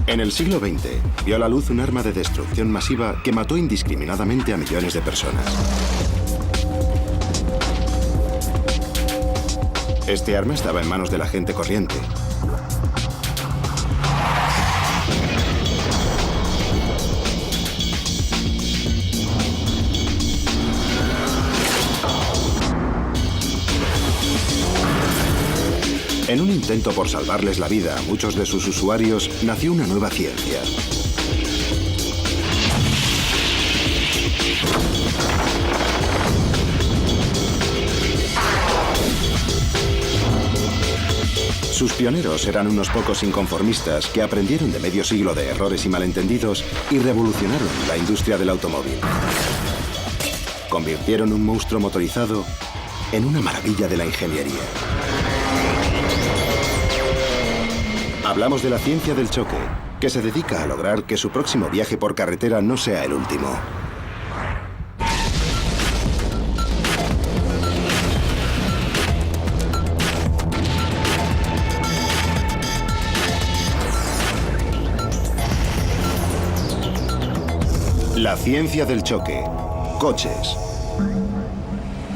En el siglo XX, vio a la luz un arma de destrucción masiva que mató indiscriminadamente a millones de personas. Este arma estaba en manos de la gente corriente. En un intento por salvarles la vida a muchos de sus usuarios, nació una nueva ciencia. Sus pioneros eran unos pocos inconformistas que aprendieron de medio siglo de errores y malentendidos y revolucionaron la industria del automóvil. Convirtieron un monstruo motorizado en una maravilla de la ingeniería. Hablamos de la ciencia del choque, que se dedica a lograr que su próximo viaje por carretera no sea el último. La ciencia del choque. Coches.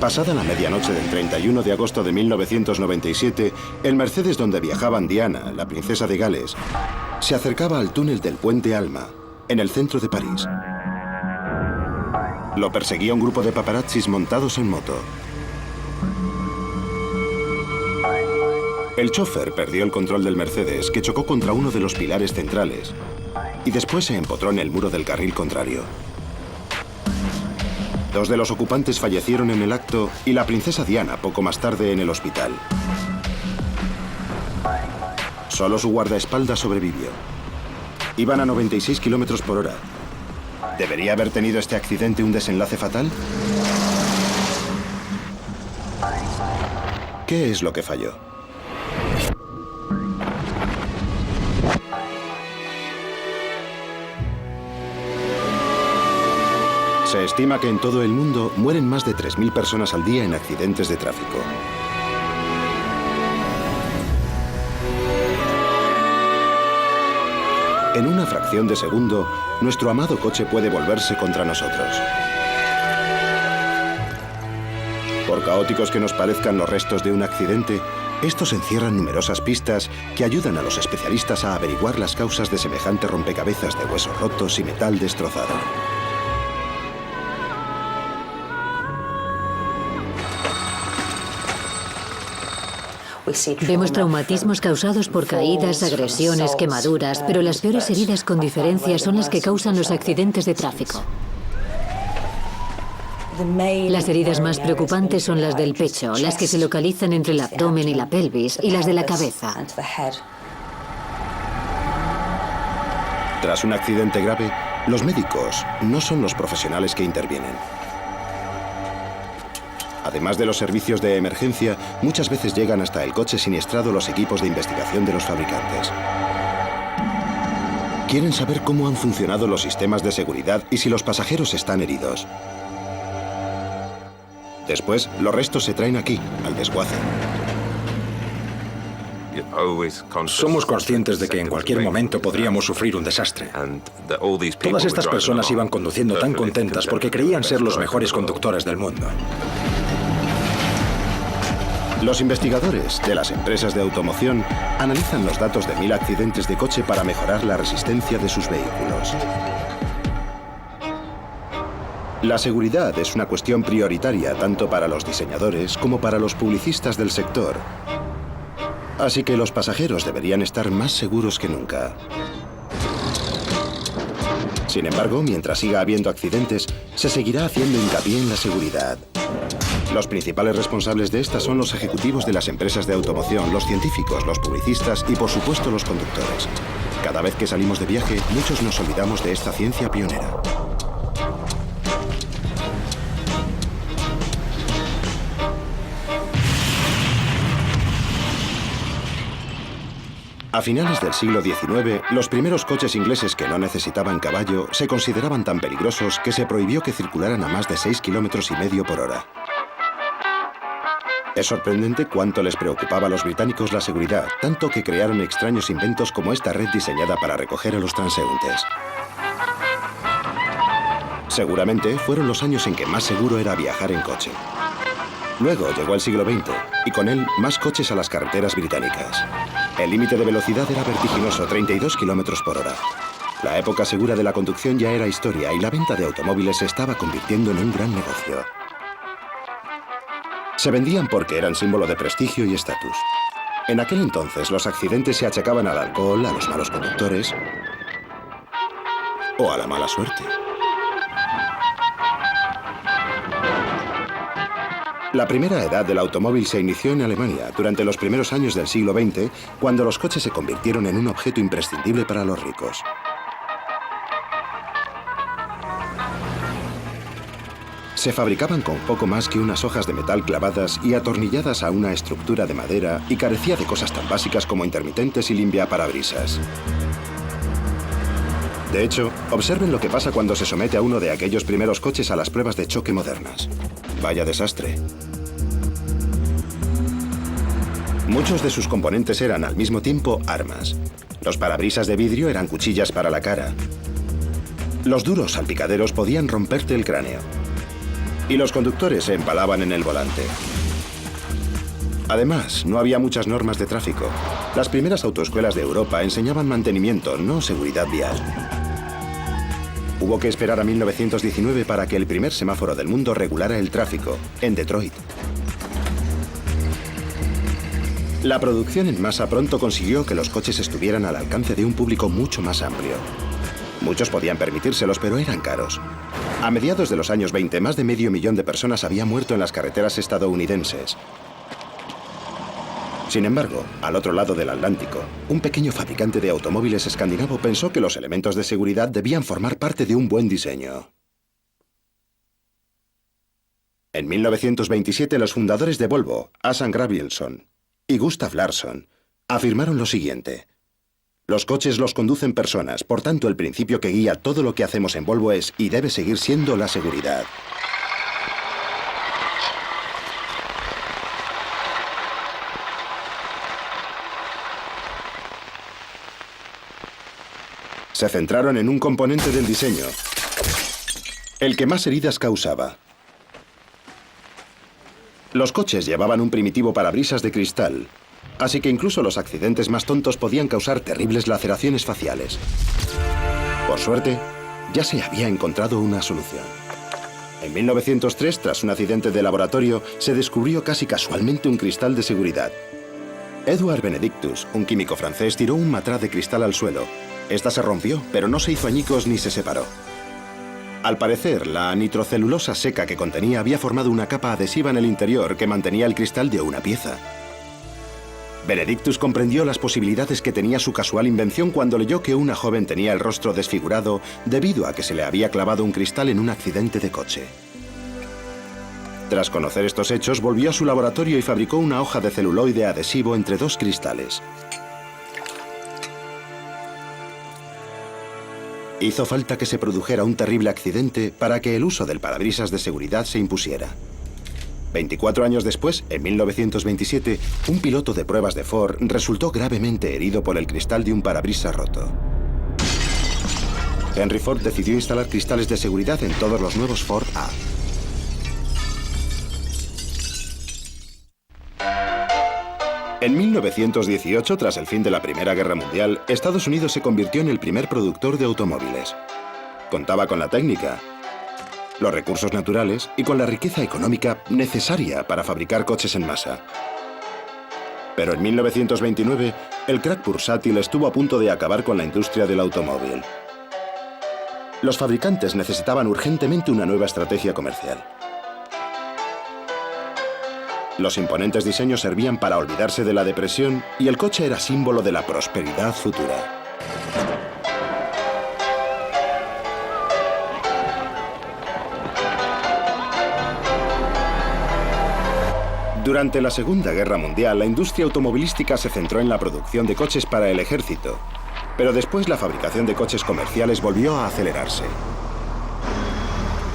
Pasada la medianoche del 31 de agosto de 1997, el Mercedes donde viajaban Diana, la princesa de Gales, se acercaba al túnel del puente Alma, en el centro de París. Lo perseguía un grupo de paparazzis montados en moto. El chofer perdió el control del Mercedes, que chocó contra uno de los pilares centrales, y después se empotró en el muro del carril contrario. Dos de los ocupantes fallecieron en el acto y la princesa Diana poco más tarde en el hospital. Solo su guardaespaldas sobrevivió. Iban a 96 kilómetros por hora. ¿Debería haber tenido este accidente un desenlace fatal? ¿Qué es lo que falló? Se estima que en todo el mundo mueren más de 3.000 personas al día en accidentes de tráfico. En una fracción de segundo, nuestro amado coche puede volverse contra nosotros. Por caóticos que nos parezcan los restos de un accidente, estos encierran numerosas pistas que ayudan a los especialistas a averiguar las causas de semejante rompecabezas de huesos rotos y metal destrozado. Vemos traumatismos causados por caídas, agresiones, quemaduras, pero las peores heridas con diferencia son las que causan los accidentes de tráfico. Las heridas más preocupantes son las del pecho, las que se localizan entre el abdomen y la pelvis, y las de la cabeza. Tras un accidente grave, los médicos no son los profesionales que intervienen. Además de los servicios de emergencia, muchas veces llegan hasta el coche siniestrado los equipos de investigación de los fabricantes. Quieren saber cómo han funcionado los sistemas de seguridad y si los pasajeros están heridos. Después, los restos se traen aquí, al desguace. Somos conscientes de que en cualquier momento podríamos sufrir un desastre. Todas estas personas iban conduciendo tan contentas porque creían ser los mejores conductores del mundo. Los investigadores de las empresas de automoción analizan los datos de 1000 accidentes de coche para mejorar la resistencia de sus vehículos. La seguridad es una cuestión prioritaria tanto para los diseñadores como para los publicistas del sector. Así que los pasajeros deberían estar más seguros que nunca. Sin embargo, mientras siga habiendo accidentes, se seguirá haciendo hincapié en la seguridad. Los principales responsables de esta son los ejecutivos de las empresas de automoción, los científicos, los publicistas y, por supuesto, los conductores. Cada vez que salimos de viaje, muchos nos olvidamos de esta ciencia pionera. A finales del siglo XIX, los primeros coches ingleses que no necesitaban caballo se consideraban tan peligrosos que se prohibió que circularan a más de 6,5 kilómetros por hora. Es sorprendente cuánto les preocupaba a los británicos la seguridad, tanto que crearon extraños inventos como esta red diseñada para recoger a los transeúntes. Seguramente fueron los años en que más seguro era viajar en coche. Luego llegó el siglo XX y con él más coches a las carreteras británicas. El límite de velocidad era vertiginoso, 32 kilómetros por hora. La época segura de la conducción ya era historia y la venta de automóviles se estaba convirtiendo en un gran negocio. Se vendían porque eran símbolo de prestigio y estatus. En aquel entonces los accidentes se achacaban al alcohol, a los malos conductores o a la mala suerte. La primera edad del automóvil se inició en Alemania durante los primeros años del siglo XX, cuando los coches se convirtieron en un objeto imprescindible para los ricos. Se fabricaban con poco más que unas hojas de metal clavadas y atornilladas a una estructura de madera y carecía de cosas tan básicas como intermitentes y limpiaparabrisas. De hecho, observen lo que pasa cuando se somete a uno de aquellos primeros coches a las pruebas de choque modernas. Vaya desastre. Muchos de sus componentes eran al mismo tiempo armas. Los parabrisas de vidrio eran cuchillas para la cara. Los duros salpicaderos podían romperte el cráneo. Y los conductores se empalaban en el volante. Además, no había muchas normas de tráfico. Las primeras autoescuelas de Europa enseñaban mantenimiento, no seguridad vial. Hubo que esperar a 1919 para que el primer semáforo del mundo regulara el tráfico, en Detroit. La producción en masa pronto consiguió que los coches estuvieran al alcance de un público mucho más amplio. Muchos podían permitírselos, pero eran caros. A mediados de los años 20, más de 500.000 de personas habían muerto en las carreteras estadounidenses. Sin embargo, al otro lado del Atlántico, un pequeño fabricante de automóviles escandinavo pensó que los elementos de seguridad debían formar parte de un buen diseño. En 1927, los fundadores de Volvo, Asa Gabrielsson y Gustav Larsson, afirmaron lo siguiente: los coches los conducen personas, por tanto el principio que guía todo lo que hacemos en Volvo es y debe seguir siendo la seguridad. Se centraron en un componente del diseño, el que más heridas causaba. Los coches llevaban un primitivo parabrisas de cristal, así que incluso los accidentes más tontos podían causar terribles laceraciones faciales. Por suerte, ya se había encontrado una solución. En 1903, tras un accidente de laboratorio, se descubrió casi casualmente un cristal de seguridad. Edward Benedictus, un químico francés, tiró un matraz de cristal al suelo. Esta se rompió, pero no se hizo añicos ni se separó. Al parecer, la nitrocelulosa seca que contenía había formado una capa adhesiva en el interior que mantenía el cristal de una pieza. Benedictus comprendió las posibilidades que tenía su casual invención cuando leyó que una joven tenía el rostro desfigurado debido a que se le había clavado un cristal en un accidente de coche. Tras conocer estos hechos, volvió a su laboratorio y fabricó una hoja de celuloide adhesivo entre dos cristales. Hizo falta que se produjera un terrible accidente para que el uso del parabrisas de seguridad se impusiera. 24 años después, en 1927, un piloto de pruebas de Ford resultó gravemente herido por el cristal de un parabrisas roto. Henry Ford decidió instalar cristales de seguridad en todos los nuevos Ford A. En 1918, tras el fin de la Primera Guerra Mundial, Estados Unidos se convirtió en el primer productor de automóviles. Contaba con la técnica, los recursos naturales y con la riqueza económica necesaria para fabricar coches en masa. Pero en 1929, el crack bursátil estuvo a punto de acabar con la industria del automóvil. Los fabricantes necesitaban urgentemente una nueva estrategia comercial. Los imponentes diseños servían para olvidarse de la depresión y el coche era símbolo de la prosperidad futura. Durante la Segunda Guerra Mundial, la industria automovilística se centró en la producción de coches para el ejército, pero después la fabricación de coches comerciales volvió a acelerarse.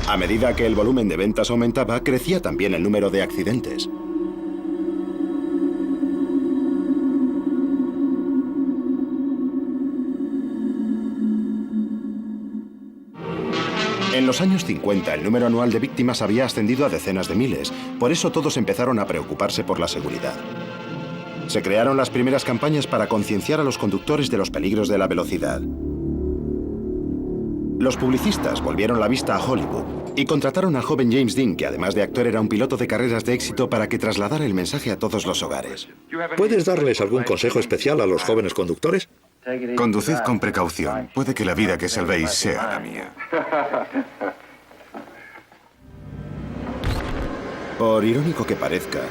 A medida que el volumen de ventas aumentaba, crecía también el número de accidentes. En los años 50, el número anual de víctimas había ascendido a decenas de miles. Por eso todos empezaron a preocuparse por la seguridad. Se crearon las primeras campañas para concienciar a los conductores de los peligros de la velocidad. Los publicistas volvieron la vista a Hollywood y contrataron al joven James Dean, que además de actor era un piloto de carreras de éxito, para que trasladara el mensaje a todos los hogares. ¿Puedes darles algún consejo especial a los jóvenes conductores? Conducid con precaución. Puede que la vida que salvéis sea la mía. Por irónico que parezca,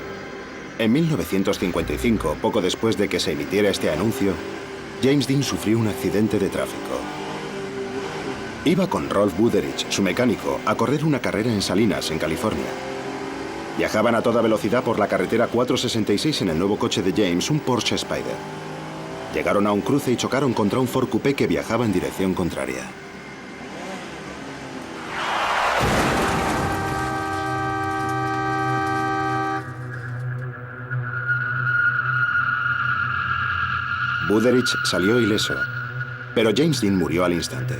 en 1955, poco después de que se emitiera este anuncio, James Dean sufrió un accidente de tráfico. Iba con Rolf Buderich, su mecánico, a correr una carrera en Salinas, en California. Viajaban a toda velocidad por la carretera 466 en el nuevo coche de James, un Porsche Spyder. Llegaron a un cruce y chocaron contra un Ford Coupé que viajaba en dirección contraria. Buderich salió ileso, pero James Dean murió al instante.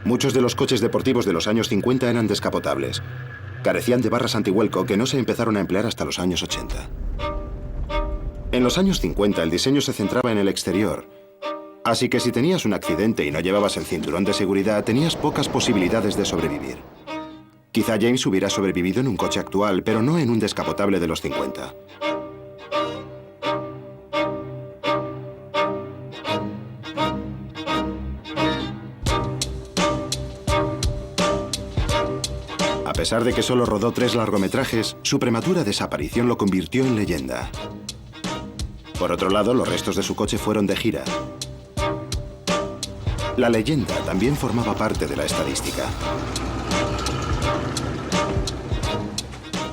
Muchos de los coches deportivos de los años 50 eran descapotables. Carecían de barras antivuelco que no se empezaron a emplear hasta los años 80. En los años 50 el diseño se centraba en el exterior, así que si tenías un accidente y no llevabas el cinturón de seguridad, tenías pocas posibilidades de sobrevivir. Quizá James hubiera sobrevivido en un coche actual, pero no en un descapotable de los 50. A pesar de que solo rodó 3 largometrajes, su prematura desaparición lo convirtió en leyenda. Por otro lado, los restos de su coche fueron de gira. La leyenda también formaba parte de la estadística.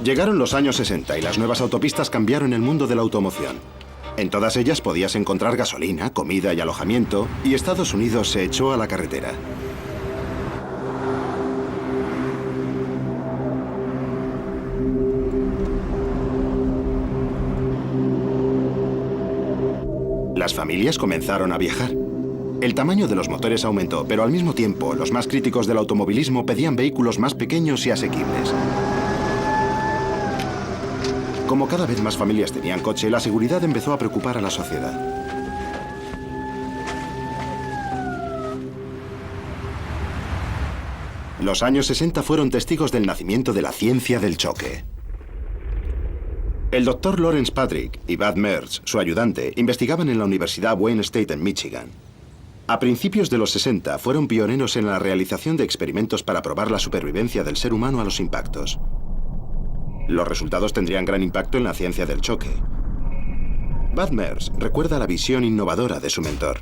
Llegaron los años 60 y las nuevas autopistas cambiaron el mundo de la automoción. En todas ellas podías encontrar gasolina, comida y alojamiento, y Estados Unidos se echó a la carretera. Las familias comenzaron a viajar. El tamaño de los motores aumentó, pero al mismo tiempo, los más críticos del automovilismo pedían vehículos más pequeños y asequibles. Como cada vez más familias tenían coche, la seguridad empezó a preocupar a la sociedad. Los años 60 fueron testigos del nacimiento de la ciencia del choque. El doctor Lawrence Patrick y Bud Mertz, su ayudante, investigaban en la Universidad Wayne State en Michigan. A principios de los 60 fueron pioneros en la realización de experimentos para probar la supervivencia del ser humano a los impactos. Los resultados tendrían gran impacto en la ciencia del choque. Bud Mertz recuerda la visión innovadora de su mentor.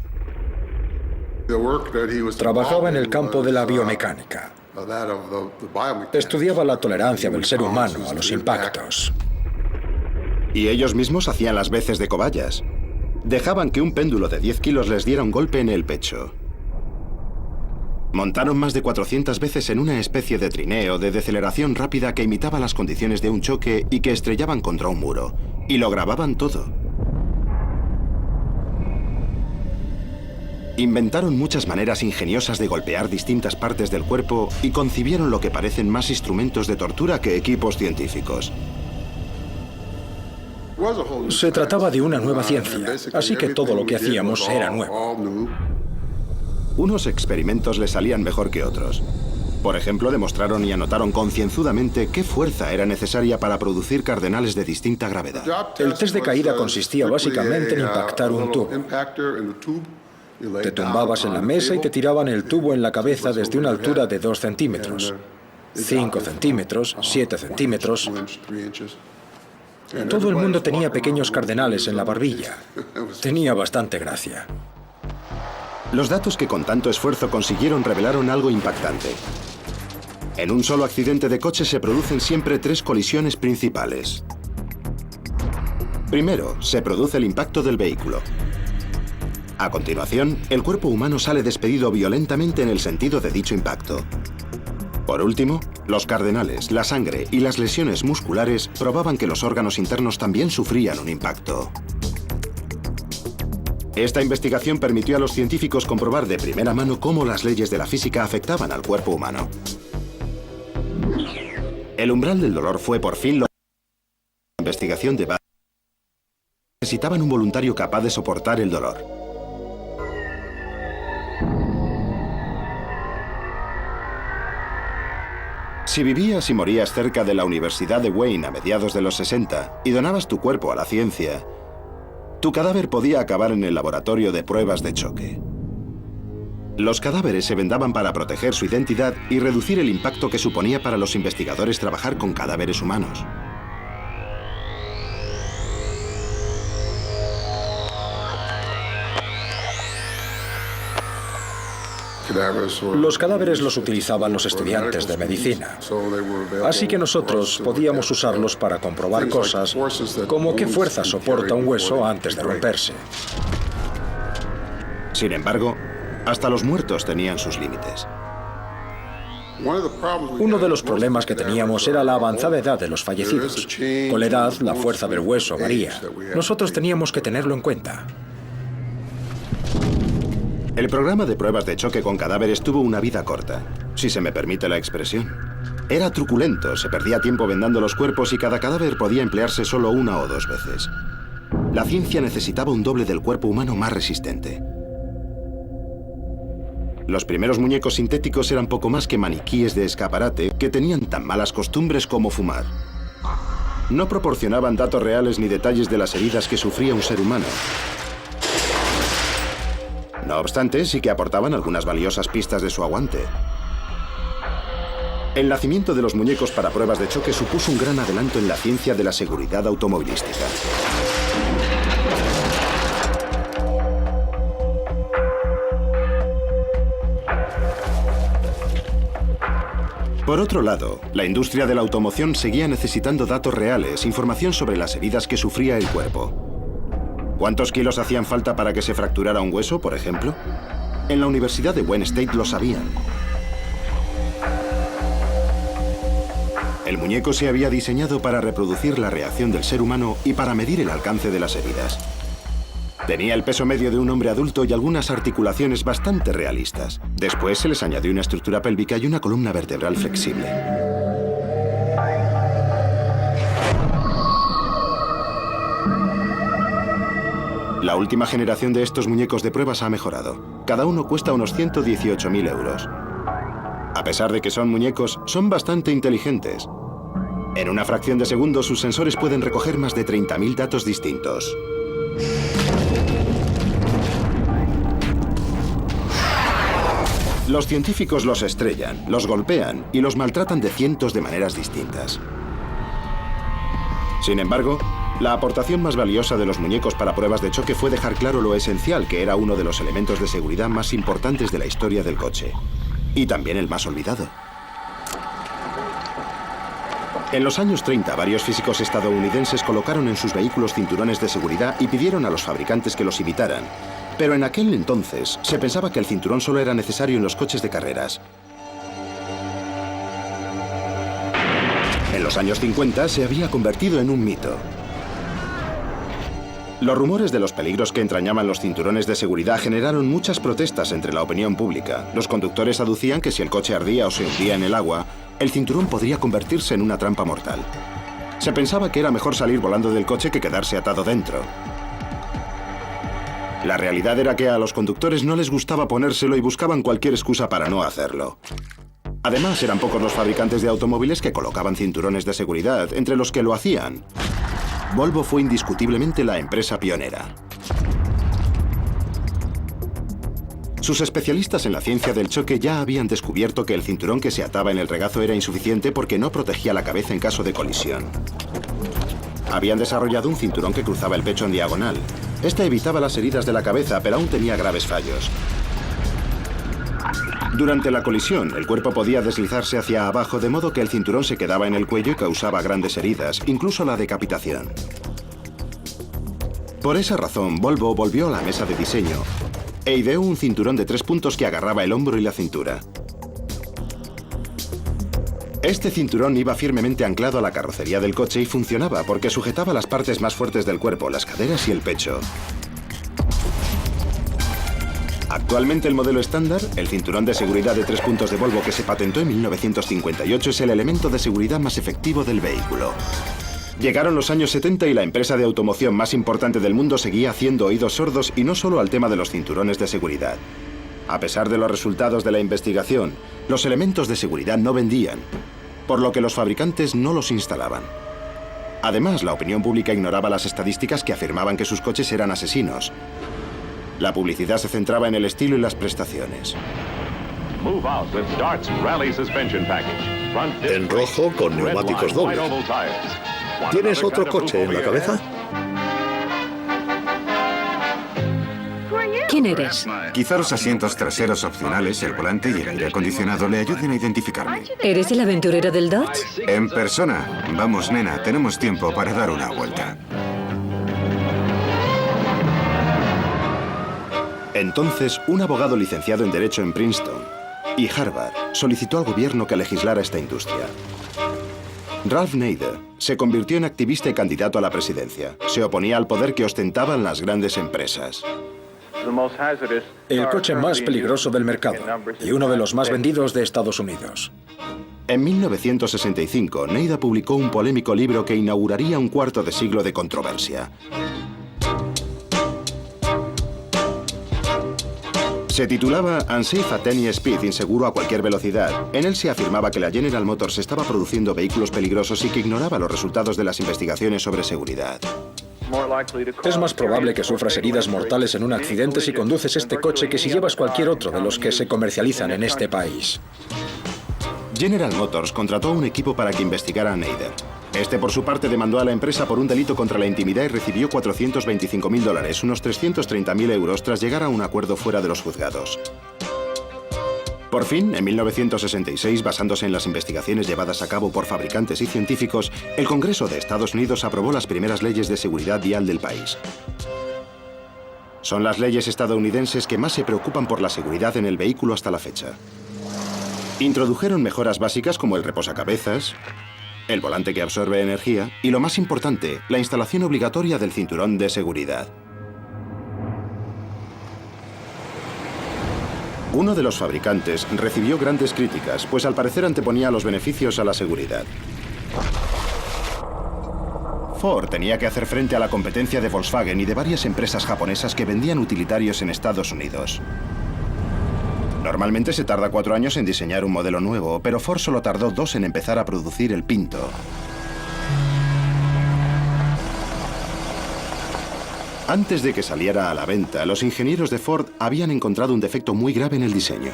Trabajaba en el campo de la biomecánica. Estudiaba la tolerancia del ser humano a los impactos. Y ellos mismos hacían las veces de cobayas. Dejaban que un péndulo de 10 kilos les diera un golpe en el pecho. Montaron más de 400 veces en una especie de trineo de deceleración rápida que imitaba las condiciones de un choque y que estrellaban contra un muro. Y lo grababan todo. Inventaron muchas maneras ingeniosas de golpear distintas partes del cuerpo y concibieron lo que parecen más instrumentos de tortura que equipos científicos. Se trataba de una nueva ciencia, así que todo lo que hacíamos era nuevo. Unos experimentos les salían mejor que otros. Por ejemplo, demostraron y anotaron concienzudamente qué fuerza era necesaria para producir cardenales de distinta gravedad. El test de caída consistía básicamente en impactar un tubo. Te tumbabas en la mesa y te tiraban el tubo en la cabeza desde una altura de 2 centímetros, 5 centímetros, 7 centímetros. Todo el mundo tenía pequeños cardenales en la barbilla. Tenía bastante gracia. Los datos que con tanto esfuerzo consiguieron revelaron algo impactante. En un solo accidente de coche se producen siempre 3 colisiones principales. Primero, se produce el impacto del vehículo. A continuación, el cuerpo humano sale despedido violentamente en el sentido de dicho impacto. Por último, los cardenales, la sangre y las lesiones musculares probaban que los órganos internos también sufrían un impacto. Esta investigación permitió a los científicos comprobar de primera mano cómo las leyes de la física afectaban al cuerpo humano. El umbral del dolor fue por fin la investigación de base. Necesitaban un voluntario capaz de soportar el dolor. Si vivías y morías cerca de la Universidad de Wayne a mediados de los 60 y donabas tu cuerpo a la ciencia, tu cadáver podía acabar en el laboratorio de pruebas de choque. Los cadáveres se vendaban para proteger su identidad y reducir el impacto que suponía para los investigadores trabajar con cadáveres humanos. Los cadáveres los utilizaban los estudiantes de medicina. Así que nosotros podíamos usarlos para comprobar cosas como qué fuerza soporta un hueso antes de romperse. Sin embargo, hasta los muertos tenían sus límites. Uno de los problemas que teníamos era la avanzada edad de los fallecidos. Con la edad, la fuerza del hueso varía. Nosotros teníamos que tenerlo en cuenta. El programa de pruebas de choque con cadáveres tuvo una vida corta, si se me permite la expresión. Era truculento, se perdía tiempo vendando los cuerpos y cada cadáver podía emplearse solo 1 o 2 veces. La ciencia necesitaba un doble del cuerpo humano más resistente. Los primeros muñecos sintéticos eran poco más que maniquíes de escaparate que tenían tan malas costumbres como fumar. No proporcionaban datos reales ni detalles de las heridas que sufría un ser humano. No obstante, sí que aportaban algunas valiosas pistas de su aguante. El nacimiento de los muñecos para pruebas de choque supuso un gran adelanto en la ciencia de la seguridad automovilística. Por otro lado, la industria de la automoción seguía necesitando datos reales, información sobre las heridas que sufría el cuerpo. ¿Cuántos kilos hacían falta para que se fracturara un hueso, por ejemplo? En la Universidad de Wayne State lo sabían. El muñeco se había diseñado para reproducir la reacción del ser humano y para medir el alcance de las heridas. Tenía el peso medio de un hombre adulto y algunas articulaciones bastante realistas. Después se les añadió una estructura pélvica y una columna vertebral flexible. La última generación de estos muñecos de pruebas ha mejorado. Cada uno cuesta unos 118.000 euros. A pesar de que son muñecos, son bastante inteligentes. En una fracción de segundo, sus sensores pueden recoger más de 30.000 datos distintos. Los científicos los estrellan, los golpean y los maltratan de cientos de maneras distintas. Sin embargo, la aportación más valiosa de los muñecos para pruebas de choque fue dejar claro lo esencial que era uno de los elementos de seguridad más importantes de la historia del coche. Y también el más olvidado. En los años 30, varios físicos estadounidenses colocaron en sus vehículos cinturones de seguridad y pidieron a los fabricantes que los imitaran. Pero en aquel entonces, se pensaba que el cinturón solo era necesario en los coches de carreras. En los años 50 se había convertido en un mito. Los rumores de los peligros que entrañaban los cinturones de seguridad generaron muchas protestas entre la opinión pública. Los conductores aducían que si el coche ardía o se hundía en el agua, el cinturón podría convertirse en una trampa mortal. Se pensaba que era mejor salir volando del coche que quedarse atado dentro. La realidad era que a los conductores no les gustaba ponérselo y buscaban cualquier excusa para no hacerlo. Además, eran pocos los fabricantes de automóviles que colocaban cinturones de seguridad, entre los que lo hacían. Volvo fue indiscutiblemente la empresa pionera. Sus especialistas en la ciencia del choque ya habían descubierto que el cinturón que se ataba en el regazo era insuficiente porque no protegía la cabeza en caso de colisión. Habían desarrollado un cinturón que cruzaba el pecho en diagonal. Este evitaba las heridas de la cabeza, pero aún tenía graves fallos. Durante la colisión, el cuerpo podía deslizarse hacia abajo, de modo que el cinturón se quedaba en el cuello y causaba grandes heridas, incluso la decapitación. Por esa razón, Volvo volvió a la mesa de diseño e ideó un cinturón de 3 puntos que agarraba el hombro y la cintura. Este cinturón iba firmemente anclado a la carrocería del coche y funcionaba porque sujetaba las partes más fuertes del cuerpo, las caderas y el pecho. Actualmente el modelo estándar, el cinturón de seguridad de 3 puntos de Volvo que se patentó en 1958, es el elemento de seguridad más efectivo del vehículo. Llegaron los años 70 y la empresa de automoción más importante del mundo seguía haciendo oídos sordos y no solo al tema de los cinturones de seguridad. A pesar de los resultados de la investigación, los elementos de seguridad no vendían, por lo que los fabricantes no los instalaban. Además, la opinión pública ignoraba las estadísticas que afirmaban que sus coches eran asesinos. La publicidad se centraba en el estilo y las prestaciones. En rojo con neumáticos dobles. ¿Tienes otro coche en la cabeza? ¿Quién eres? Quizá los asientos traseros opcionales, el volante y el aire acondicionado le ayuden a identificarme. ¿Eres el aventurero del Dodge? En persona. Vamos, nena, tenemos tiempo para dar una vuelta. Entonces, un abogado licenciado en Derecho en Princeton y Harvard solicitó al gobierno que legislara esta industria. Ralph Nader se convirtió en activista y candidato a la presidencia. Se oponía al poder que ostentaban las grandes empresas. El coche más peligroso del mercado y uno de los más vendidos de Estados Unidos. En 1965, Nader publicó un polémico libro que inauguraría un cuarto de siglo de controversia. Se titulaba Unsafe at Any Speed, inseguro a cualquier velocidad. En él se afirmaba que la General Motors estaba produciendo vehículos peligrosos y que ignoraba los resultados de las investigaciones sobre seguridad. Es más probable que sufras heridas mortales en un accidente si conduces este coche que si llevas cualquier otro de los que se comercializan en este país. General Motors contrató a un equipo para que investigara a Nader. Este, por su parte, demandó a la empresa por un delito contra la intimidad y recibió $425.000, unos 330.000 euros, tras llegar a un acuerdo fuera de los juzgados. Por fin, en 1966, basándose en las investigaciones llevadas a cabo por fabricantes y científicos, el Congreso de Estados Unidos aprobó las primeras leyes de seguridad vial del país. Son las leyes estadounidenses que más se preocupan por la seguridad en el vehículo hasta la fecha. Introdujeron mejoras básicas como el reposacabezas, el volante que absorbe energía y, lo más importante, la instalación obligatoria del cinturón de seguridad. Uno de los fabricantes recibió grandes críticas, pues al parecer anteponía los beneficios a la seguridad. Ford tenía que hacer frente a la competencia de Volkswagen y de varias empresas japonesas que vendían utilitarios en Estados Unidos. Normalmente se tarda 4 años en diseñar un modelo nuevo, pero Ford solo tardó 2 en empezar a producir el Pinto. Antes de que saliera a la venta, los ingenieros de Ford habían encontrado un defecto muy grave en el diseño.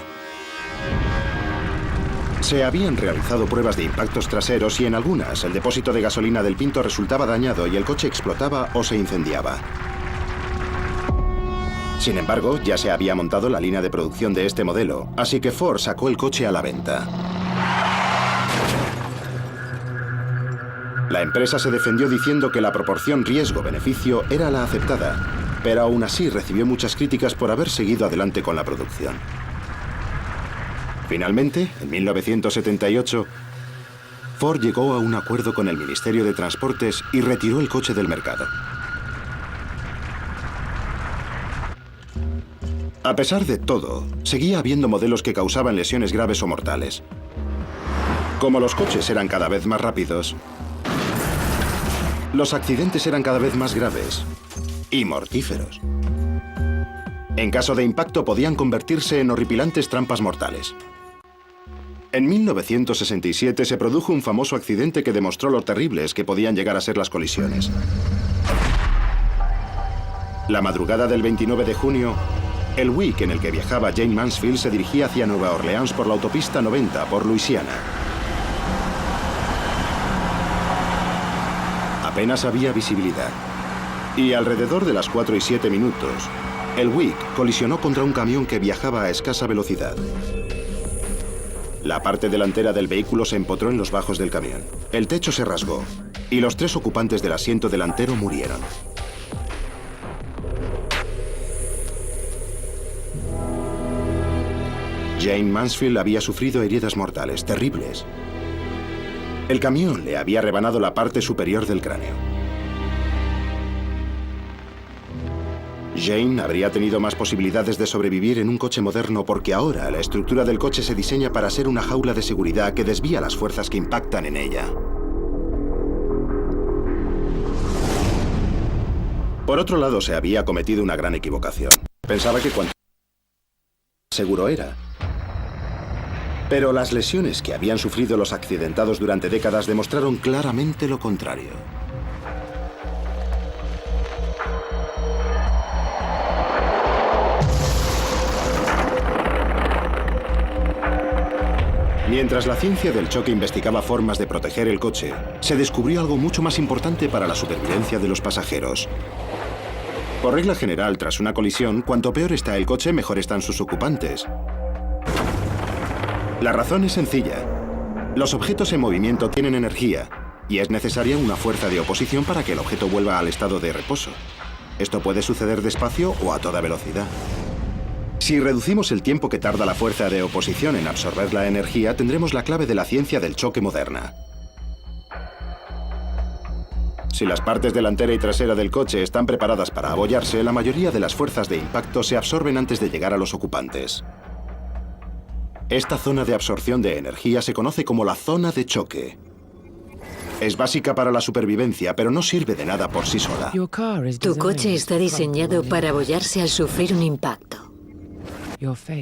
Se habían realizado pruebas de impactos traseros y en algunas el depósito de gasolina del Pinto resultaba dañado y el coche explotaba o se incendiaba. Sin embargo, ya se había montado la línea de producción de este modelo, así que Ford sacó el coche a la venta. La empresa se defendió diciendo que la proporción riesgo-beneficio era la aceptada, pero aún así recibió muchas críticas por haber seguido adelante con la producción. Finalmente, en 1978, Ford llegó a un acuerdo con el Ministerio de Transportes y retiró el coche del mercado. A pesar de todo, seguía habiendo modelos que causaban lesiones graves o mortales. Como los coches eran cada vez más rápidos, los accidentes eran cada vez más graves y mortíferos. En caso de impacto podían convertirse en horripilantes trampas mortales. En 1967 se produjo un famoso accidente que demostró lo terribles que podían llegar a ser las colisiones. La madrugada del 29 de junio, el Buick en el que viajaba Jayne Mansfield se dirigía hacia Nueva Orleans por la autopista 90 por Luisiana. Apenas había visibilidad. Y alrededor de las 4 y 7 minutos, el Buick colisionó contra un camión que viajaba a escasa velocidad. La parte delantera del vehículo se empotró en los bajos del camión. El techo se rasgó y los 3 ocupantes del asiento delantero murieron. Jayne Mansfield había sufrido heridas mortales, terribles. El camión le había rebanado la parte superior del cráneo. Jane habría tenido más posibilidades de sobrevivir en un coche moderno porque ahora la estructura del coche se diseña para ser una jaula de seguridad que desvía las fuerzas que impactan en ella. Por otro lado, se había cometido una gran equivocación. Pensaba que cuanto más seguro era. Pero las lesiones que habían sufrido los accidentados durante décadas demostraron claramente lo contrario. Mientras la ciencia del choque investigaba formas de proteger el coche, se descubrió algo mucho más importante para la supervivencia de los pasajeros. Por regla general, tras una colisión, cuanto peor está el coche, mejor están sus ocupantes. La razón es sencilla. Los objetos en movimiento tienen energía y es necesaria una fuerza de oposición para que el objeto vuelva al estado de reposo. Esto puede suceder despacio o a toda velocidad. Si reducimos el tiempo que tarda la fuerza de oposición en absorber la energía, tendremos la clave de la ciencia del choque moderna. Si las partes delantera y trasera del coche están preparadas para abollarse, la mayoría de las fuerzas de impacto se absorben antes de llegar a los ocupantes. Esta zona de absorción de energía se conoce como la zona de choque. Es básica para la supervivencia, pero no sirve de nada por sí sola. Tu coche está diseñado para abollarse al sufrir un impacto.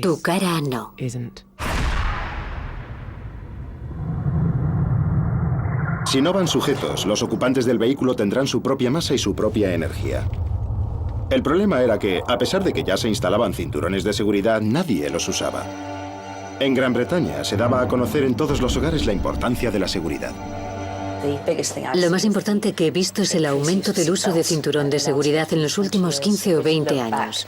Tu cara no. Si no van sujetos, los ocupantes del vehículo tendrán su propia masa y su propia energía. El problema era que, a pesar de que ya se instalaban cinturones de seguridad, nadie los usaba. En Gran Bretaña se daba a conocer en todos los hogares la importancia de la seguridad. Lo más importante que he visto es el aumento del uso de cinturón de seguridad en los últimos 15 o 20 años.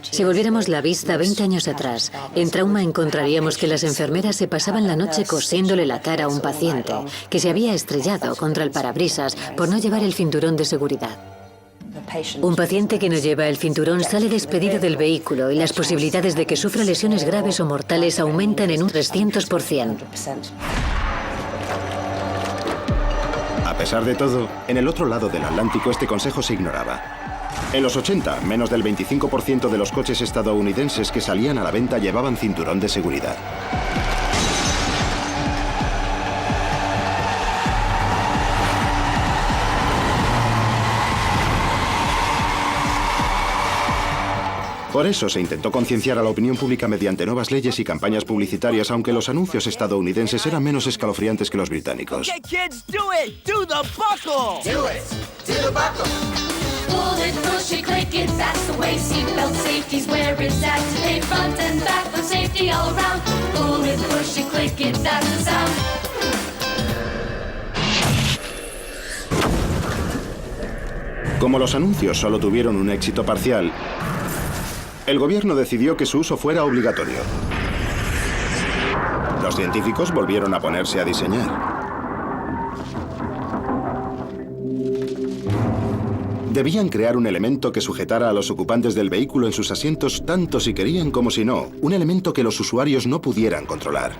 Si volviéramos la vista 20 años atrás, en trauma encontraríamos que las enfermeras se pasaban la noche cosiéndole la cara a un paciente que se había estrellado contra el parabrisas por no llevar el cinturón de seguridad. Un paciente que no lleva el cinturón sale despedido del vehículo y las posibilidades de que sufra lesiones graves o mortales aumentan en un 300%. A pesar de todo, en el otro lado del Atlántico este consejo se ignoraba. En los 80, menos del 25% de los coches estadounidenses que salían a la venta llevaban cinturón de seguridad. Por eso se intentó concienciar a la opinión pública mediante nuevas leyes y campañas publicitarias, aunque los anuncios estadounidenses eran menos escalofriantes que los británicos. Como los anuncios solo tuvieron un éxito parcial, el gobierno decidió que su uso fuera obligatorio. Los científicos volvieron a ponerse a diseñar. Debían crear un elemento que sujetara a los ocupantes del vehículo en sus asientos tanto si querían como si no, un elemento que los usuarios no pudieran controlar.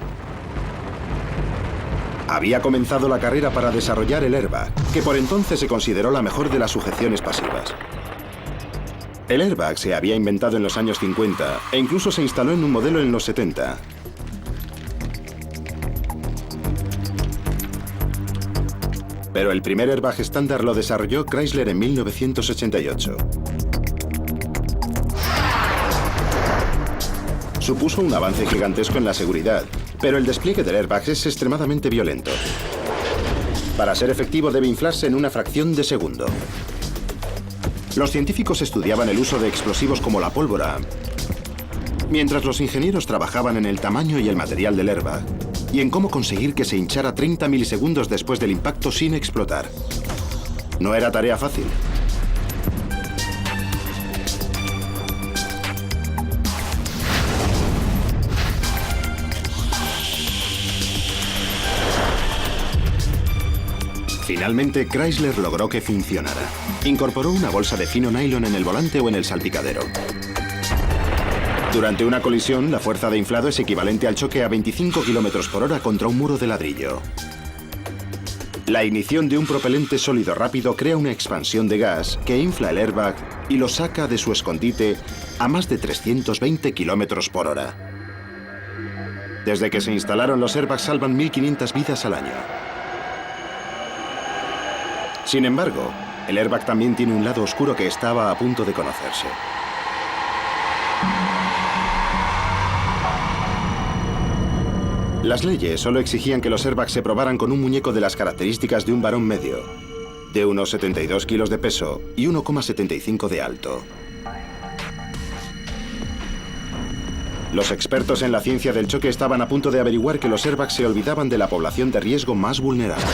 Había comenzado la carrera para desarrollar el airbag, que por entonces se consideró la mejor de las sujeciones pasivas. El airbag se había inventado en los años 50 e incluso se instaló en un modelo en los 70. Pero el primer airbag estándar lo desarrolló Chrysler en 1988. Supuso un avance gigantesco en la seguridad, pero el despliegue del airbag es extremadamente violento. Para ser efectivo debe inflarse en una fracción de segundo. Los científicos estudiaban el uso de explosivos como la pólvora, mientras los ingenieros trabajaban en el tamaño y el material del airbag y en cómo conseguir que se hinchara 30 milisegundos después del impacto sin explotar. No era tarea fácil. Finalmente, Chrysler logró que funcionara. Incorporó una bolsa de fino nylon en el volante o en el salpicadero. Durante una colisión, la fuerza de inflado es equivalente al choque a 25 km/h contra un muro de ladrillo. La ignición de un propelente sólido rápido crea una expansión de gas que infla el airbag y los saca de su escondite a más de 320 kilómetros por hora. Desde que se instalaron, los airbags salvan 1.500 vidas al año. Sin embargo, el airbag también tiene un lado oscuro que estaba a punto de conocerse. Las leyes solo exigían que los airbags se probaran con un muñeco de las características de un varón medio, de unos 72 kilos de peso y 1,75 de alto. Los expertos en la ciencia del choque estaban a punto de averiguar que los airbags se olvidaban de la población de riesgo más vulnerable.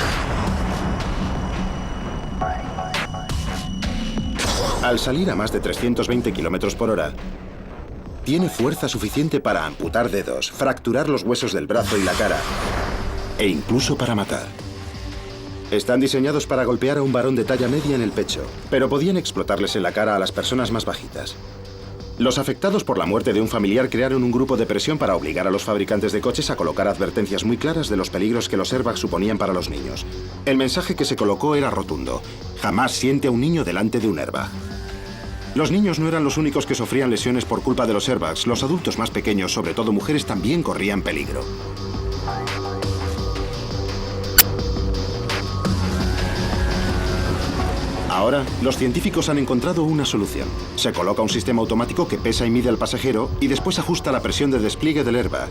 Al salir a más de 320 kilómetros por hora, tiene fuerza suficiente para amputar dedos, fracturar los huesos del brazo y la cara, e incluso para matar. Están diseñados para golpear a un varón de talla media en el pecho, pero podían explotarles en la cara a las personas más bajitas. Los afectados por la muerte de un familiar crearon un grupo de presión para obligar a los fabricantes de coches a colocar advertencias muy claras de los peligros que los airbags suponían para los niños. El mensaje que se colocó era rotundo: jamás siente a un niño delante de un airbag. Los niños no eran los únicos que sufrían lesiones por culpa de los airbags. Los adultos más pequeños, sobre todo mujeres, también corrían peligro. Ahora, los científicos han encontrado una solución. Se coloca un sistema automático que pesa y mide al pasajero y después ajusta la presión de despliegue del airbag.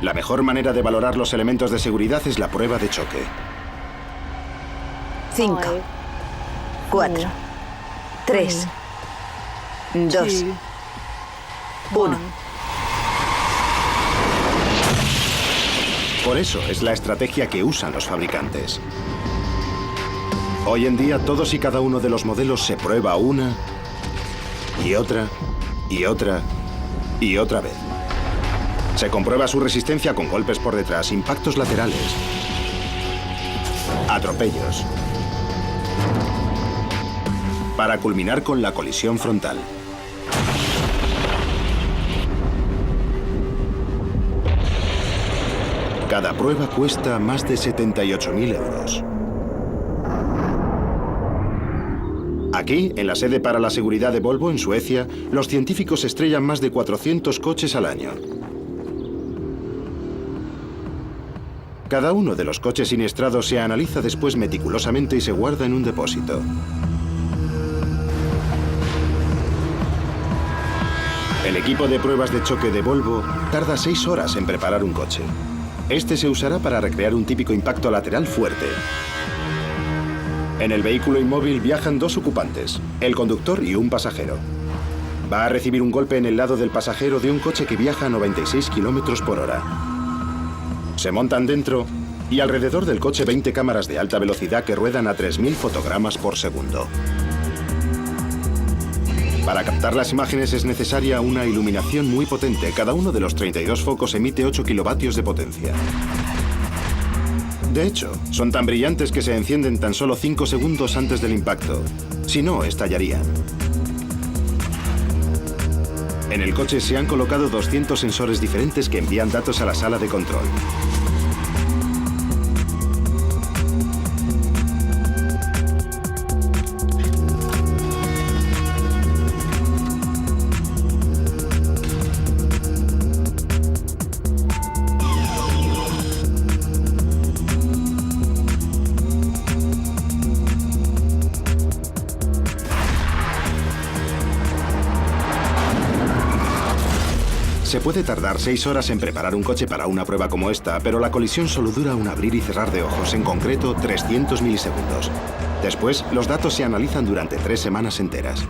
La mejor manera de valorar los elementos de seguridad es la prueba de choque. 5, 4, 3, 2, 1. Por eso es la estrategia que usan los fabricantes. Hoy en día, todos y cada uno de los modelos se prueba una y otra y otra y otra vez. Se comprueba su resistencia con golpes por detrás, impactos laterales, atropellos, para culminar con la colisión frontal. Cada prueba cuesta más de 78.000 euros. Aquí, en la sede para la seguridad de Volvo, en Suecia, los científicos estrellan más de 400 coches al año. Cada uno de los coches siniestrados se analiza después meticulosamente y se guarda en un depósito. El equipo de pruebas de choque de Volvo tarda 6 horas en preparar un coche. Este se usará para recrear un típico impacto lateral fuerte. En el vehículo inmóvil viajan 2 ocupantes, el conductor y un pasajero. Va a recibir un golpe en el lado del pasajero de un coche que viaja a 96 kilómetros por hora. Se montan dentro y alrededor del coche 20 cámaras de alta velocidad que ruedan a 3.000 fotogramas por segundo. Para captar las imágenes es necesaria una iluminación muy potente. Cada uno de los 32 focos emite 8 kilovatios de potencia. De hecho, son tan brillantes que se encienden tan solo 5 segundos antes del impacto. Si no, estallarían. En el coche se han colocado 200 sensores diferentes que envían datos a la sala de control. Se puede tardar 6 horas en preparar un coche para una prueba como esta, pero la colisión solo dura un abrir y cerrar de ojos, en concreto 300 milisegundos. Después, los datos se analizan durante 3 semanas enteras.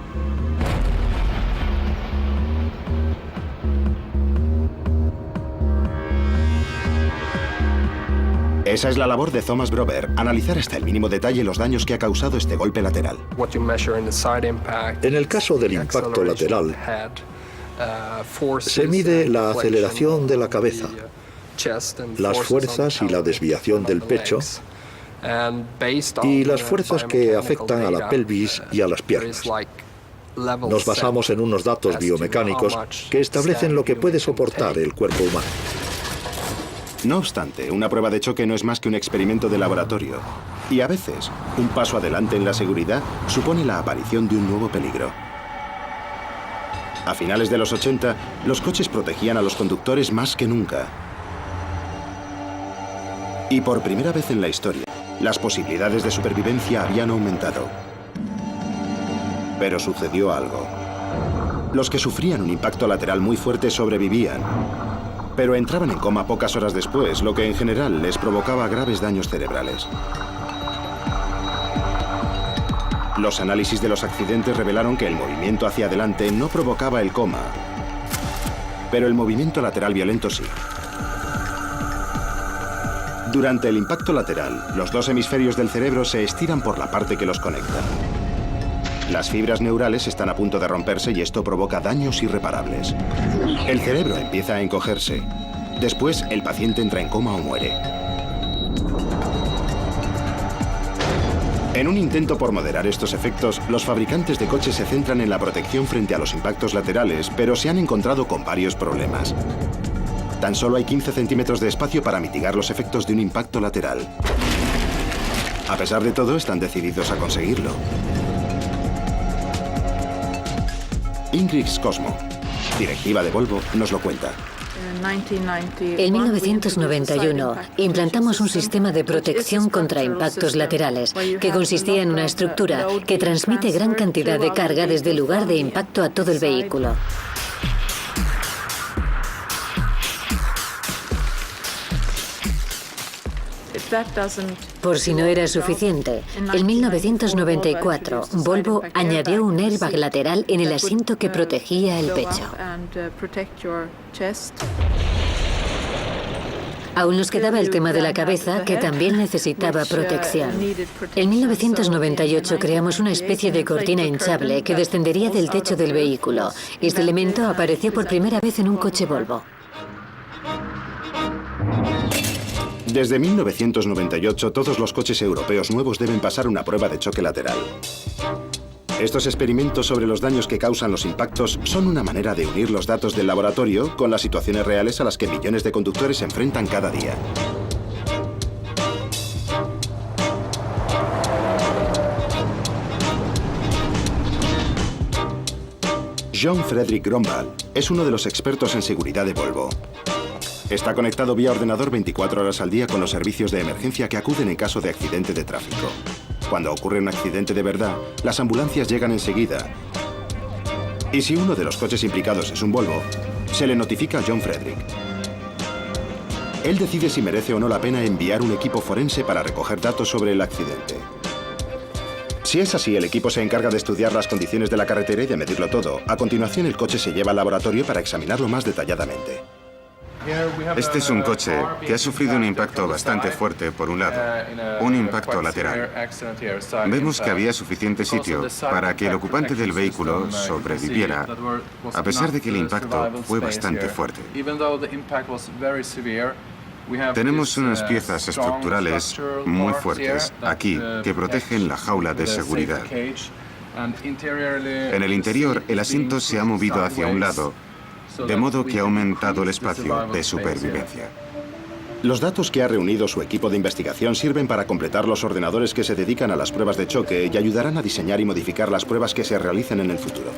Esa es la labor de Thomas Brover, analizar hasta el mínimo detalle los daños que ha causado este golpe lateral. En el caso del impacto lateral, se mide la aceleración de la cabeza, las fuerzas y la desviación del pecho y las fuerzas que afectan a la pelvis y a las piernas. Nos basamos en unos datos biomecánicos que establecen lo que puede soportar el cuerpo humano. No obstante, una prueba de choque no es más que un experimento de laboratorio. Y a veces, un paso adelante en la seguridad supone la aparición de un nuevo peligro. A finales de los 80, los coches protegían a los conductores más que nunca. Y por primera vez en la historia, las posibilidades de supervivencia habían aumentado. Pero sucedió algo. Los que sufrían un impacto lateral muy fuerte sobrevivían, pero entraban en coma pocas horas después, lo que en general les provocaba graves daños cerebrales. Los análisis de los accidentes revelaron que el movimiento hacia adelante no provocaba el coma, pero el movimiento lateral violento sí. Durante el impacto lateral, los dos hemisferios del cerebro se estiran por la parte que los conecta. Las fibras neurales están a punto de romperse y esto provoca daños irreparables. El cerebro empieza a encogerse. Después, el paciente entra en coma o muere. En un intento por moderar estos efectos, los fabricantes de coches se centran en la protección frente a los impactos laterales, pero se han encontrado con varios problemas. Tan solo hay 15 centímetros de espacio para mitigar los efectos de un impacto lateral. A pesar de todo, están decididos a conseguirlo. Ingrid Cosmo, directiva de Volvo, nos lo cuenta. En 1991 implantamos un sistema de protección contra impactos laterales que consistía en una estructura que transmite gran cantidad de carga desde el lugar de impacto a todo el vehículo. Por si no era suficiente, en 1994 Volvo añadió un airbag lateral en el asiento que protegía el pecho. Aún nos quedaba el tema de la cabeza, que también necesitaba protección. En 1998 creamos una especie de cortina hinchable que descendería del techo del vehículo. Este elemento apareció por primera vez en un coche Volvo. Desde 1998, todos los coches europeos nuevos deben pasar una prueba de choque lateral. Estos experimentos sobre los daños que causan los impactos son una manera de unir los datos del laboratorio con las situaciones reales a las que millones de conductores se enfrentan cada día. John Frederick Gromval es uno de los expertos en seguridad de Volvo. Está conectado vía ordenador 24 horas al día con los servicios de emergencia que acuden en caso de accidente de tráfico. Cuando ocurre un accidente de verdad, las ambulancias llegan enseguida. Y si uno de los coches implicados es un Volvo, se le notifica a John Frederick. Él decide si merece o no la pena enviar un equipo forense para recoger datos sobre el accidente. Si es así, el equipo se encarga de estudiar las condiciones de la carretera y de medirlo todo. A continuación, el coche se lleva al laboratorio para examinarlo más detalladamente. Este es un coche que ha sufrido un impacto bastante fuerte por un lado, un impacto lateral. Vemos que había suficiente sitio para que el ocupante del vehículo sobreviviera, a pesar de que el impacto fue bastante fuerte. Tenemos unas piezas estructurales muy fuertes aquí que protegen la jaula de seguridad. En el interior, el asiento se ha movido hacia un lado, de modo que ha aumentado el espacio de supervivencia. Los datos que ha reunido su equipo de investigación sirven para completar los ordenadores que se dedican a las pruebas de choque y ayudarán a diseñar y modificar las pruebas que se realicen en el futuro.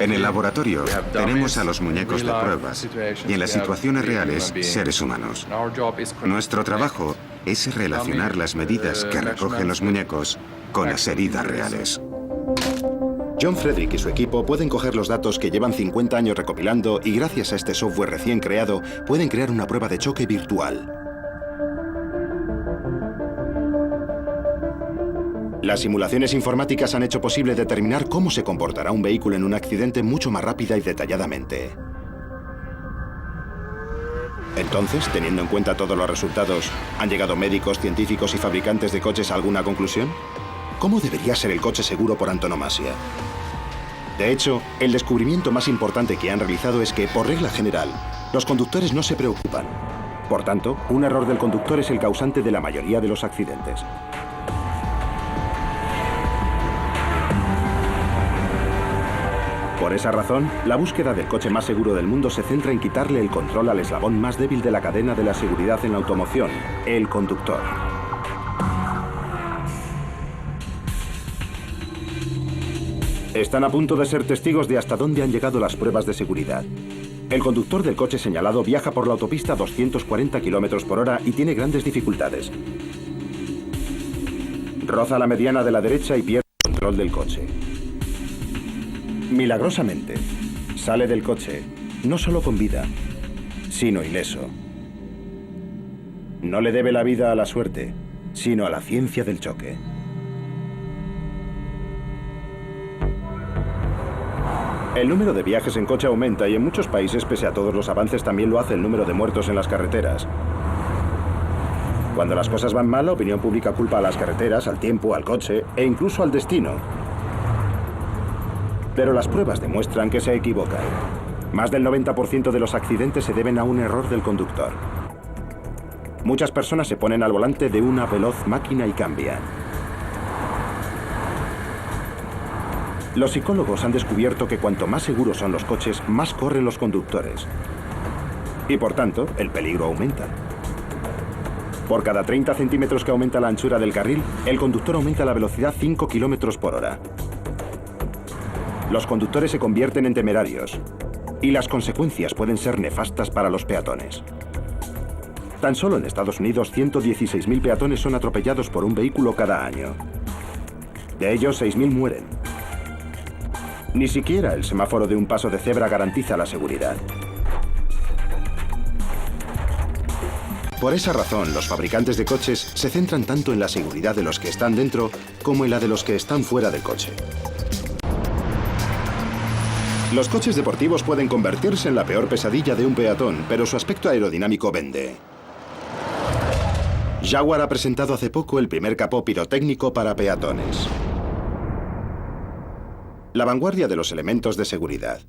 En el laboratorio tenemos a los muñecos de pruebas y en las situaciones reales seres humanos. Nuestro trabajo es relacionar las medidas que recogen los muñecos con las heridas reales. John Frederick y su equipo pueden coger los datos que llevan 50 años recopilando y gracias a este software recién creado pueden crear una prueba de choque virtual. Las simulaciones informáticas han hecho posible determinar cómo se comportará un vehículo en un accidente mucho más rápida y detalladamente. Entonces, teniendo en cuenta todos los resultados, ¿han llegado médicos, científicos y fabricantes de coches a alguna conclusión? ¿Cómo debería ser el coche seguro por antonomasia? De hecho, el descubrimiento más importante que han realizado es que, por regla general, los conductores no se preocupan. Por tanto, un error del conductor es el causante de la mayoría de los accidentes. Por esa razón, la búsqueda del coche más seguro del mundo se centra en quitarle el control al eslabón más débil de la cadena de la seguridad en la automoción, el conductor. Están a punto de ser testigos de hasta dónde han llegado las pruebas de seguridad. El conductor del coche señalado viaja por la autopista a 240 km/h y tiene grandes dificultades. Roza la mediana de la derecha y pierde el control del coche. Milagrosamente, sale del coche, no solo con vida, sino ileso. No le debe la vida a la suerte, sino a la ciencia del choque. El número de viajes en coche aumenta y en muchos países, pese a todos los avances, también lo hace el número de muertos en las carreteras. Cuando las cosas van mal, la opinión pública culpa a las carreteras, al tiempo, al coche e incluso al destino. Pero las pruebas demuestran que se equivocan. Más del 90% de los accidentes se deben a un error del conductor. Muchas personas se ponen al volante de una veloz máquina y cambian. Los psicólogos han descubierto que cuanto más seguros son los coches, más corren los conductores. Y por tanto, el peligro aumenta. Por cada 30 centímetros que aumenta la anchura del carril, el conductor aumenta la velocidad 5 km/h. Los conductores se convierten en temerarios y las consecuencias pueden ser nefastas para los peatones. Tan solo en Estados Unidos, 116.000 peatones son atropellados por un vehículo cada año. De ellos, 6.000 mueren. Ni siquiera el semáforo de un paso de cebra garantiza la seguridad. Por esa razón, los fabricantes de coches se centran tanto en la seguridad de los que están dentro como en la de los que están fuera del coche. Los coches deportivos pueden convertirse en la peor pesadilla de un peatón, pero su aspecto aerodinámico vende. Jaguar ha presentado hace poco el primer capó pirotécnico para peatones. La vanguardia de los elementos de seguridad.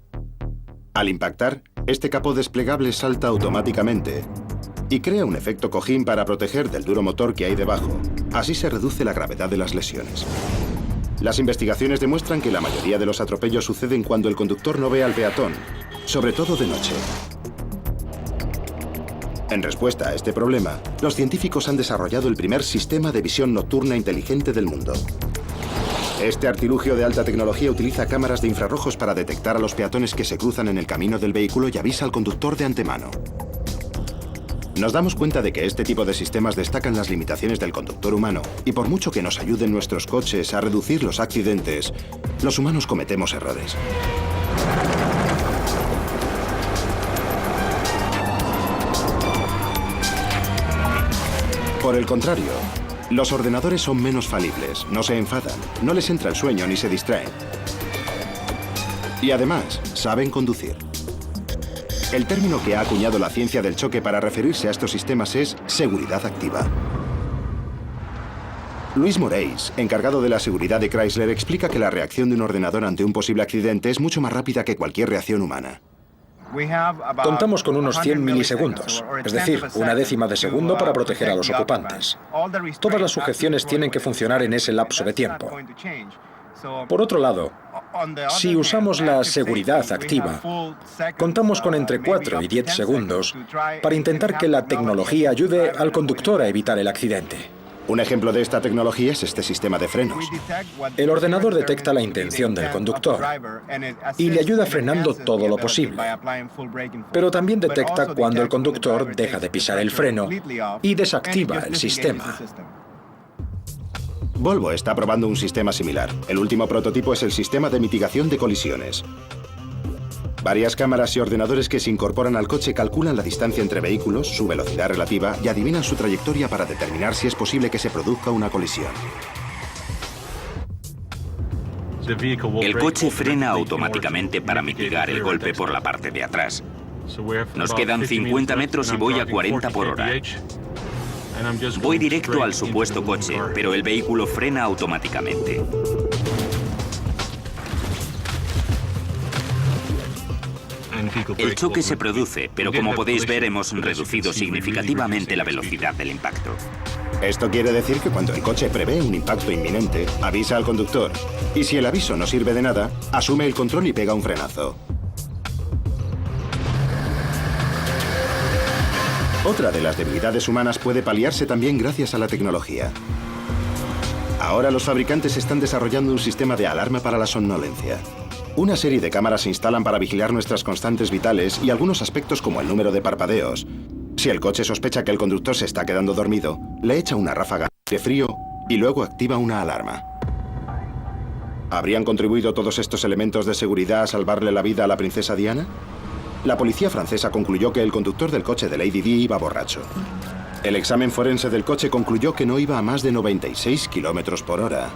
Al impactar, este capó desplegable salta automáticamente y crea un efecto cojín para proteger del duro motor que hay debajo. Así se reduce la gravedad de las lesiones. Las investigaciones demuestran que la mayoría de los atropellos suceden cuando el conductor no ve al peatón, sobre todo de noche. En respuesta a este problema, los científicos han desarrollado el primer sistema de visión nocturna inteligente del mundo. Este artilugio de alta tecnología utiliza cámaras de infrarrojos para detectar a los peatones que se cruzan en el camino del vehículo y avisa al conductor de antemano. Nos damos cuenta de que este tipo de sistemas destacan las limitaciones del conductor humano y por mucho que nos ayuden nuestros coches a reducir los accidentes, los humanos cometemos errores. Por el contrario, los ordenadores son menos falibles, no se enfadan, no les entra el sueño ni se distraen. Y además, saben conducir. El término que ha acuñado la ciencia del choque para referirse a estos sistemas es seguridad activa. Luis Moreis, encargado de la seguridad de Chrysler, explica que la reacción de un ordenador ante un posible accidente es mucho más rápida que cualquier reacción humana. Contamos con unos 100 milisegundos, es decir, una décima de segundo para proteger a los ocupantes. Todas las sujeciones tienen que funcionar en ese lapso de tiempo. Por otro lado, si usamos la seguridad activa, contamos con entre 4 y 10 segundos para intentar que la tecnología ayude al conductor a evitar el accidente. Un ejemplo de esta tecnología es este sistema de frenos. El ordenador detecta la intención del conductor y le ayuda frenando todo lo posible. Pero también detecta cuando el conductor deja de pisar el freno y desactiva el sistema. Volvo está probando un sistema similar. El último prototipo es el sistema de mitigación de colisiones. Varias cámaras y ordenadores que se incorporan al coche calculan la distancia entre vehículos, su velocidad relativa y adivinan su trayectoria para determinar si es posible que se produzca una colisión. El coche frena automáticamente para mitigar el golpe por la parte de atrás. Nos quedan 50 metros y voy a 40 por hora. Voy directo al supuesto coche, pero el vehículo frena automáticamente. El choque se produce, pero como podéis ver hemos reducido significativamente la velocidad del impacto. Esto quiere decir que cuando el coche prevé un impacto inminente, avisa al conductor. Y si el aviso no sirve de nada, asume el control y pega un frenazo. Otra de las debilidades humanas puede paliarse también gracias a la tecnología. Ahora los fabricantes están desarrollando un sistema de alarma para la somnolencia. Una serie de cámaras se instalan para vigilar nuestras constantes vitales y algunos aspectos como el número de parpadeos. Si el coche sospecha que el conductor se está quedando dormido, le echa una ráfaga de frío y luego activa una alarma. ¿Habrían contribuido todos estos elementos de seguridad a salvarle la vida a la princesa Diana? La policía francesa concluyó que el conductor del coche de Lady Di iba borracho. El examen forense del coche concluyó que no iba a más de 96 kilómetros por hora.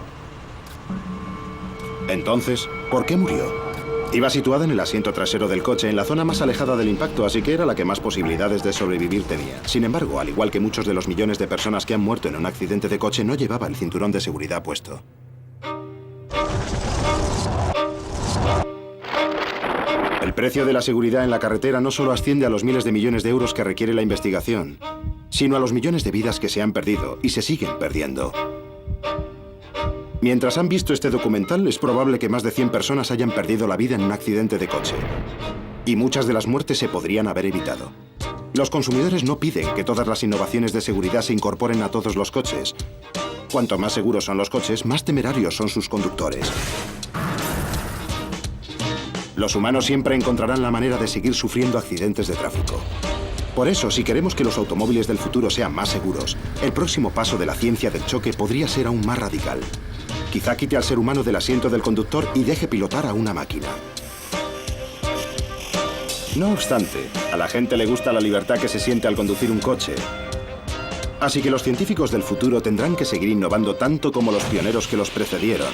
Entonces, ¿por qué murió? Iba situada en el asiento trasero del coche, en la zona más alejada del impacto, así que era la que más posibilidades de sobrevivir tenía. Sin embargo, al igual que muchos de los millones de personas que han muerto en un accidente de coche, no llevaba el cinturón de seguridad puesto. El precio de la seguridad en la carretera no solo asciende a los miles de millones de euros que requiere la investigación, sino a los millones de vidas que se han perdido y se siguen perdiendo. Mientras han visto este documental, es probable que más de 100 personas hayan perdido la vida en un accidente de coche. Y muchas de las muertes se podrían haber evitado. Los consumidores no piden que todas las innovaciones de seguridad se incorporen a todos los coches. Cuanto más seguros son los coches, más temerarios son sus conductores. Los humanos siempre encontrarán la manera de seguir sufriendo accidentes de tráfico. Por eso, si queremos que los automóviles del futuro sean más seguros, el próximo paso de la ciencia del choque podría ser aún más radical. Quizá quite al ser humano del asiento del conductor y deje pilotar a una máquina. No obstante, a la gente le gusta la libertad que se siente al conducir un coche. Así que los científicos del futuro tendrán que seguir innovando tanto como los pioneros que los precedieron.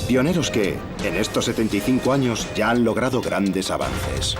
Pioneros que, en estos 75 años, ya han logrado grandes avances.